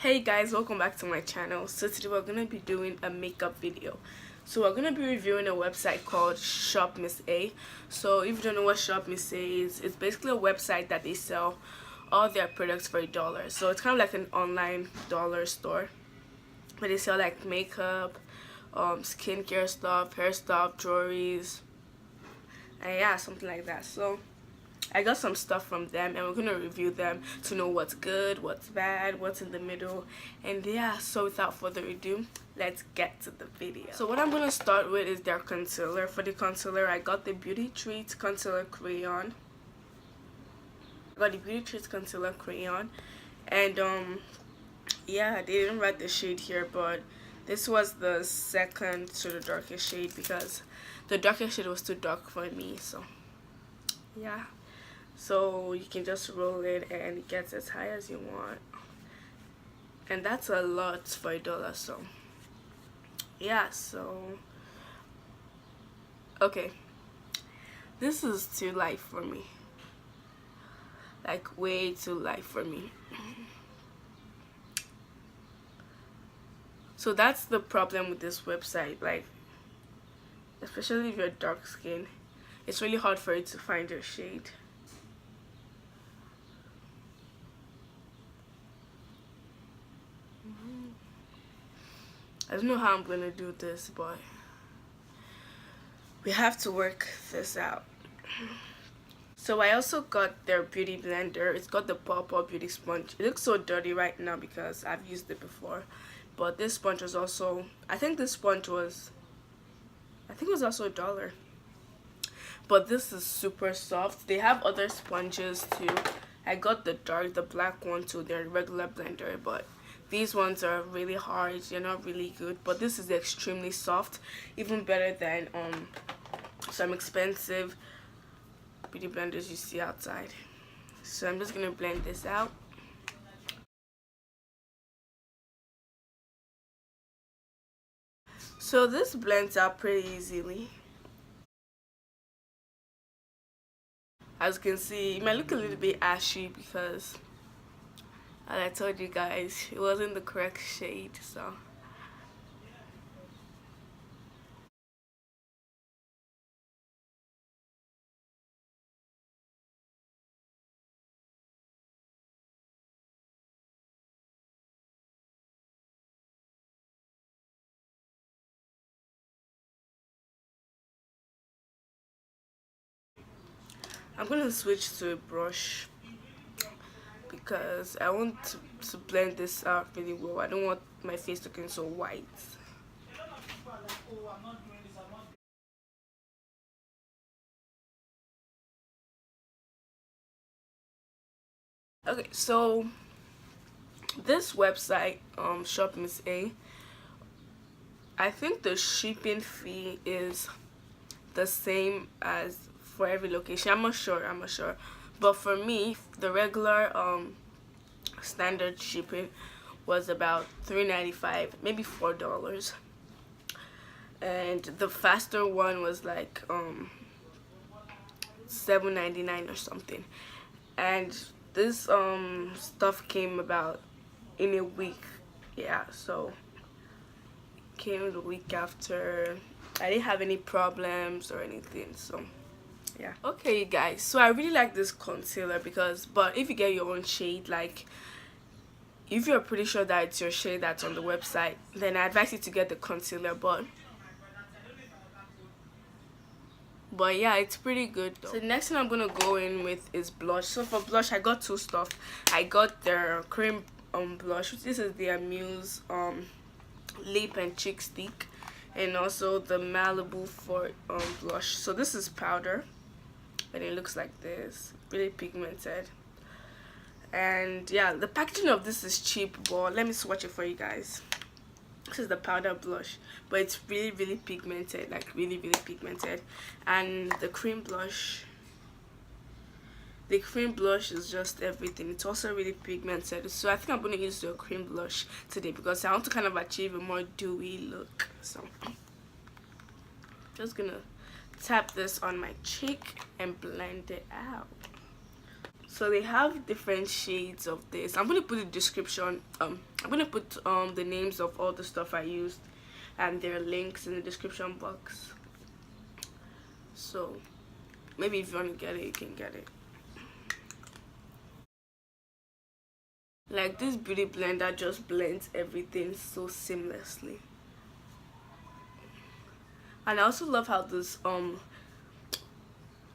Hey guys, welcome back to my channel. So today we're gonna be doing a makeup video. So we're gonna be reviewing a website called Shop MIssA. So if you don't know what Shop MIssA is, it's basically a website that they sell all their products for $1. So it's kind of like an online dollar store where they sell like makeup, skincare stuff, hair stuff, jewelries, and yeah, something like that. So I got some stuff from them and we're gonna review them to know what's good, what's bad, what's in the middle, and yeah, so without further ado, let's get to the video. So what I'm gonna start with is their concealer. For the concealer, I got the Beauty Treats Concealer Crayon. And yeah, they didn't write the shade here, but this was the second to the darkest shade because the darkest shade was too dark for me. So yeah, so you can just roll it and it gets as high as you want, and that's a lot for $1. So yeah, so okay, this is too light for me, like way too light for me. So that's the problem with this website, like especially if you're dark skin, it's really hard for you to find your shade. I don't know how I'm gonna do this, but we have to work this out. So I also got their beauty blender. It's got the pop-up beauty sponge. It looks so dirty right now because I've used it before, but this sponge was also, I think this sponge was, I think it was also $1. But this is super soft. They have other sponges too. I got the black one too, their regular blender, but these ones are really hard. They're not really good, but this is extremely soft, even better than some expensive beauty blenders you see outside. So I'm just gonna blend this out. So this blends out pretty easily. As you can see, it might look a little bit ashy because, as I told you guys, it wasn't the correct shade. So I'm gonna switch to a brush because I want to blend this out really well. I don't want my face looking so white. Okay, so this website, Shop MIssA, I think the shipping fee is the same as for every location. I'm not sure, but for me, the regular standard shipping was about $3.95, maybe $4, and the faster one was like $7.99 or something. And this stuff came about in a week. Yeah, so it came the week after. I didn't have any problems or anything, so yeah. Okay, you guys, so I really like this concealer because, but if you get your own shade, like if you're pretty sure that it's your shade that's on the website, then I advise you to get the concealer. But yeah, it's pretty good though. So the next thing I'm gonna go in with is blush. So for blush, I got two stuff. I got their cream blush. This is the Muse lip and cheek stick, and also the Malibu for blush. So this is powder, and it looks like this, really pigmented. And yeah, the packaging of this is cheap, but let me swatch it for you guys. This is the powder blush, but it's really pigmented, like really pigmented. And the cream blush is just everything. It's also really pigmented, so I think I'm going to use the cream blush today because I want to kind of achieve a more dewy look. So just gonna tap this on my cheek and blend it out. So they have different shades of this. I'm going to put the description, I'm gonna put the names of all the stuff I used and their links in the description box, so maybe if you want to get it, you can get it. Like, this beauty blender just blends everything so seamlessly. And I also love how this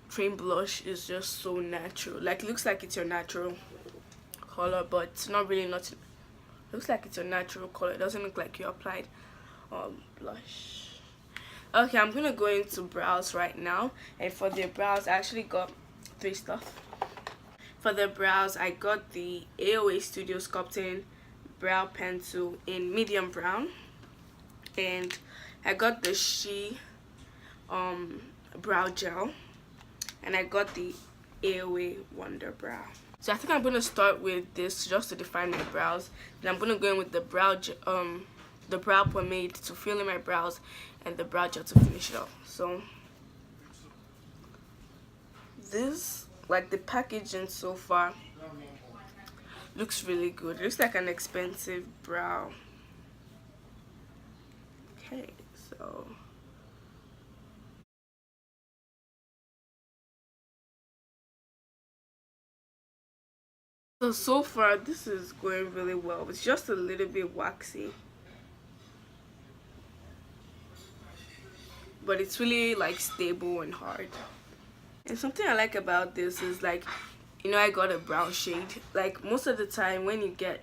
cream blush is just so natural. Like, it looks like it's your natural color, but it's not really. Not, it looks like it's your natural color. It doesn't look like you applied blush. Okay, I'm gonna go into brows right now, and for the brows I actually got 3 stuff. For the brows, I got the AOA Studio Sculpting Brow Pencil in medium brown, and I got the She brow gel, and I got the AOA Wonder Brow. So I think I'm gonna start with this just to define my brows. Then I'm gonna go in with the brow pomade to fill in my brows, and the brow gel to finish it off. So this, like, the packaging so far looks really good. It looks like an expensive brow. Okay, so far this is going really well. It's just a little bit waxy, but it's really like stable and hard. And something I like about this is, like, you know, I got a brown shade. Like, most of the time when you get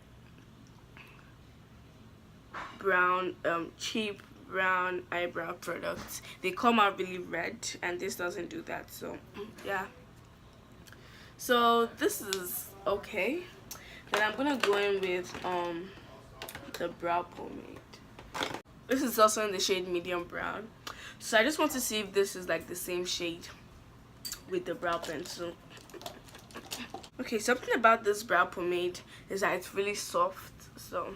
brown cheap brown eyebrow products, they come out really red, and this doesn't do that. So yeah, so this is okay. Then I'm gonna go in with the brow pomade. This is also in the shade medium brown, so I just want to see if this is like the same shade with the brow pencil. Okay, something about this brow pomade is that it's really soft, so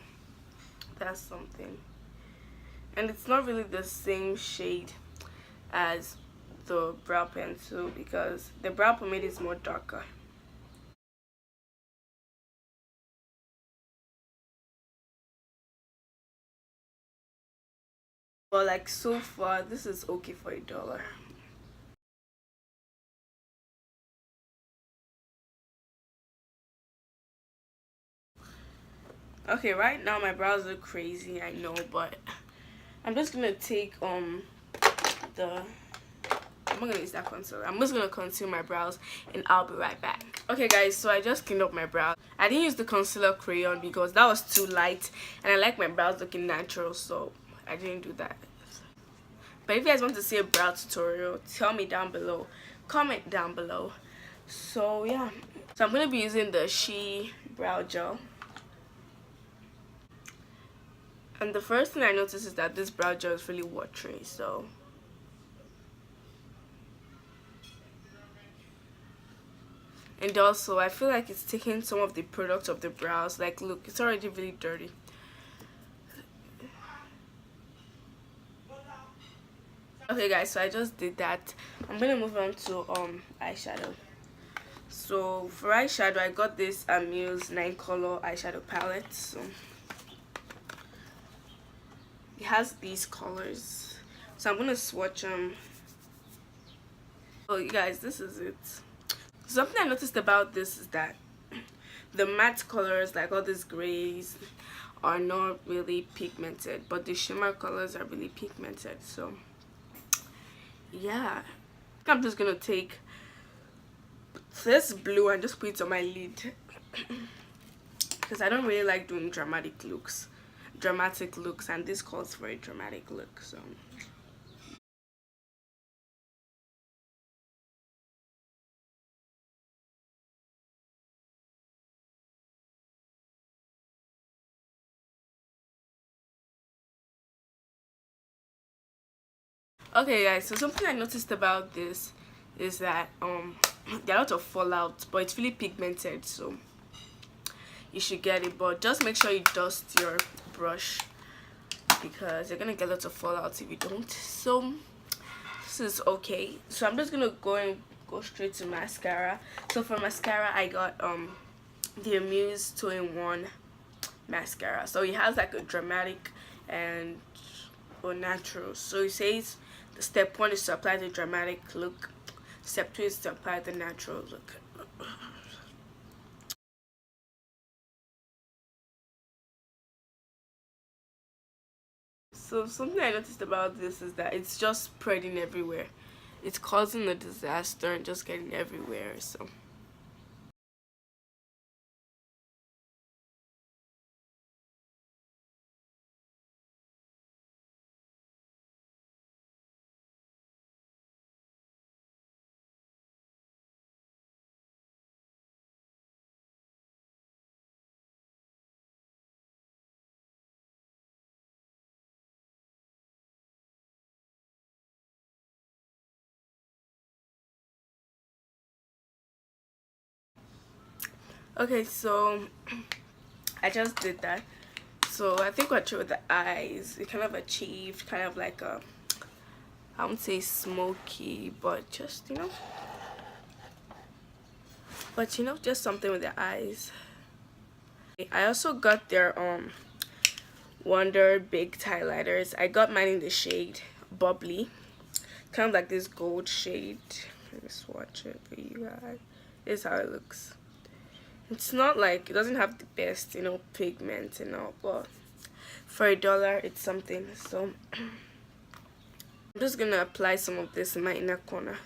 that's something. And it's not really the same shade as the brow pencil, because the brow pomade is more darker. But like, so far this is okay for $1. Okay, right now my brows look crazy, I know, but I'm just gonna take I'm not gonna use that concealer. I'm just gonna conceal my brows, and I'll be right back. Okay guys, so I just cleaned up my brows. I didn't use the concealer crayon because that was too light, and I like my brows looking natural, so I didn't do that. But if you guys want to see a brow tutorial, tell me down below, comment down below. So yeah, so I'm gonna be using the She brow gel. And the first thing I noticed is that this brow gel is really watery, so and also I feel like it's taking some of the product of the brows. Like, look, it's already really dirty. Okay guys, so I just did that. I'm gonna move on to eyeshadow. So for eyeshadow, I got this Muse 9-color eyeshadow palette. So it has these colors, so I'm gonna swatch them. Oh you guys, this is it. Something I noticed about this is that the matte colors, like all these grays, are not really pigmented, but the shimmer colors are really pigmented. So yeah, I'm just gonna take this blue and just put it on my lid because I don't really like doing dramatic looks, and this calls for a dramatic look. So okay guys, so something I noticed about this is that there are a lot of fallout, but it's really pigmented, so you should get it, but just make sure you dust your brush because you're gonna get lots of fallout if you don't. So this is okay. So I'm just gonna go straight to mascara. So for mascara, I got the Muse 2-in-1 mascara. So he has like a dramatic and or natural. So he says the step 1 is to apply the dramatic look, step 2 is to apply the natural look. So something I noticed about this is that it's just spreading everywhere. It's causing a disaster and just getting everywhere. So okay, so I just did that. So I think what with the eyes, it kind of achieved kind of like a, I won't say smoky, but just just something with the eyes. I also got their Wonder Big highlighters. I got mine in the shade Bubbly, kind of like this gold shade. Let me swatch it for you guys. This is how it looks. It's not like, it doesn't have the best pigment and all, but for $1 it's something. So I'm just gonna apply some of this in my inner corner.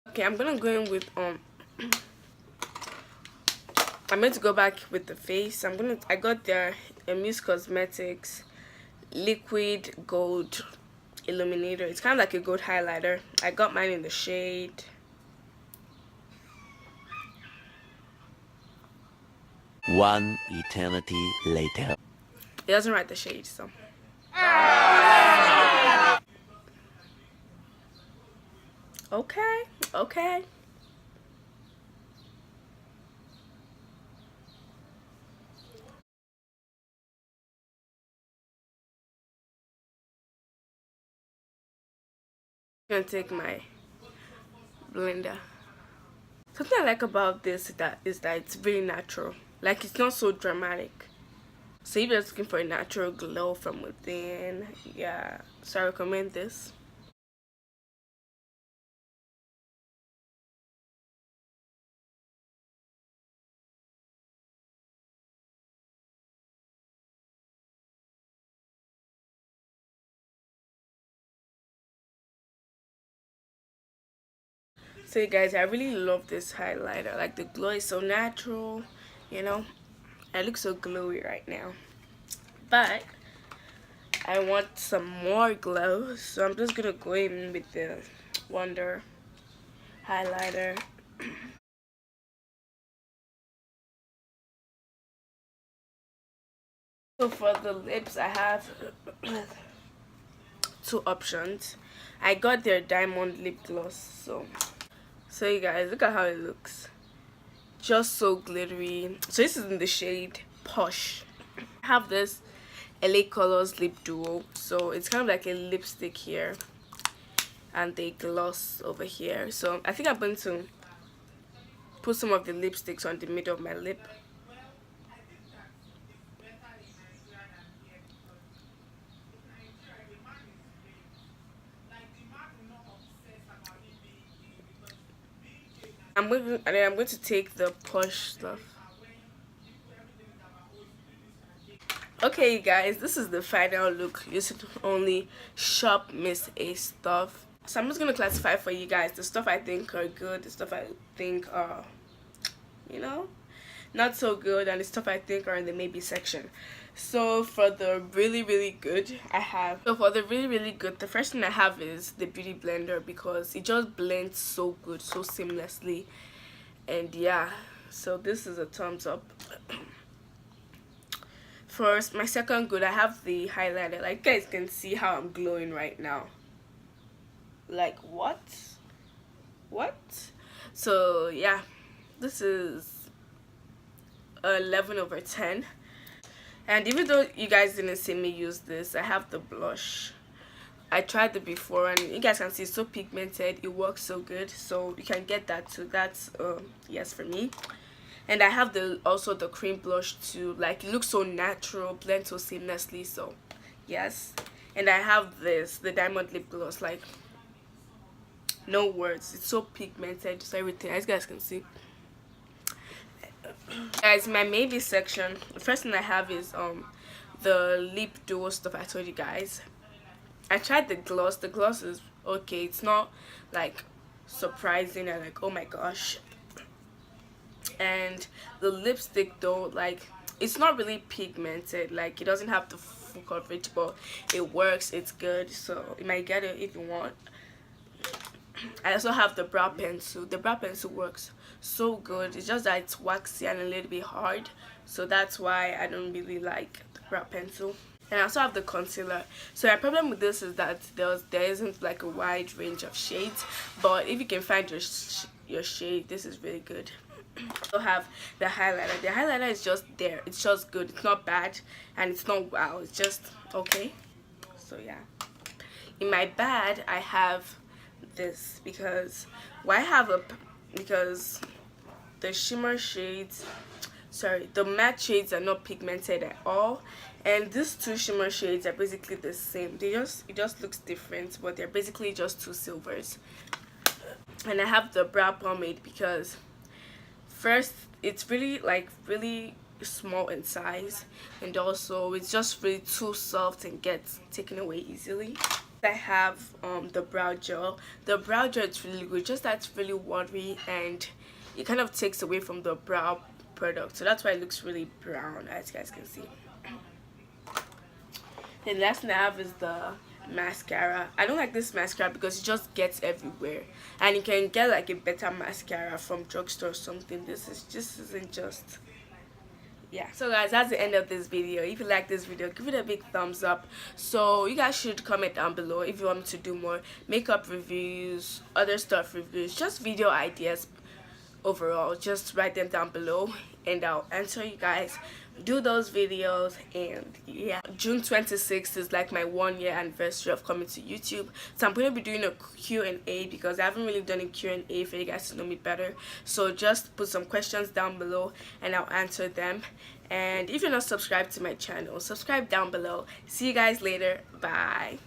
Okay, I'm gonna go in with I'm going to go back with the face. I got their Muse Cosmetics liquid gold illuminator. It's kind of like a gold highlighter. I got mine in the shade One eternity later. It doesn't write the shade, so okay. I'm gonna take my blender. Something I like about this is that it's really natural. Like, it's not so dramatic. So if you're looking for a natural glow from within, yeah, so I recommend this. So you guys, I really love this highlighter. Like, the glow is so natural, I look so glowy right now. But I want some more glow, so I'm just gonna go in with the Wonder highlighter. So for the lips, I have two options. I got their diamond lip gloss. So you guys, look at how it looks. Just so glittery. So this is in the shade Posh. I have this LA Colors lip duo. So it's kind of like a lipstick here and a gloss over here. So I think I'm going to put some of the lipsticks on the middle of my lip. I'm going to take the Posh stuff. Okay, you guys, this is the final look using only Shop MIssA stuff. So I'm just gonna classify for you guys the stuff I think are good, the stuff I think are, not so good, and the stuff I think are in the maybe section. So for the really good, the first thing I have is the beauty blender, because it just blends so good, so seamlessly, and yeah, so this is a thumbs up. First, my second good, I have the highlighter. Like, you guys can see how I'm glowing right now. Like, what? So yeah, this is 11/10. And even though you guys didn't see me use this, I have the blush. I tried it before and you guys can see it's so pigmented, it works so good, so you can get that too. That's yes for me. And I have also the cream blush too, like it looks so natural, blends so seamlessly, so yes. And I have the diamond lip gloss, like no words, it's so pigmented, just everything, as you guys can see. Guys, my maybe section, the first thing I have is the lip duo stuff I told you guys. I tried the gloss. The gloss is okay, it's not like surprising and like oh my gosh. And the lipstick though, like it's not really pigmented, like it doesn't have the full coverage, but it works, it's good, so you might get it if you want. I also have the brow pencil. The brow pencil works so good, it's just that it's waxy and a little bit hard, so that's why I don't really like the brow pencil. And I also have the concealer. So my problem with this is that there isn't like a wide range of shades, but if you can find your shade, this is really good. I also have the highlighter. The highlighter is just there, it's just good, it's not bad and it's not wow, it's just okay. So yeah, in my bag I have this because because the shimmer shades, sorry, the matte shades are not pigmented at all, and these two shimmer shades are basically the same. It just looks different, but they're basically just two silvers. And I have the brow pomade because first it's really small in size, and also it's just really too soft and gets taken away easily. I have the brow gel. The brow gel is really good, just that it's really watery and it kind of takes away from the brow product, so that's why it looks really brown, as you guys can see. And last thing I have is the mascara. I don't like this mascara because it just gets everywhere, and you can get like a better mascara from drugstore or something. This isn't just, yeah. So guys, that's the end of this video. If you like this video, give it a big thumbs up. So you guys should comment down below if you want me to do more makeup reviews, other stuff reviews, just video ideas overall. Just write them down below and I'll answer you guys, do those videos. And yeah, June 26th is like my 1-year anniversary of coming to YouTube, so I'm going to be doing a Q&A because I haven't really done a Q&A for you guys to know me better. So just put some questions down below and I'll answer them. And if you're not subscribed to my channel, subscribe down below. See you guys later. Bye.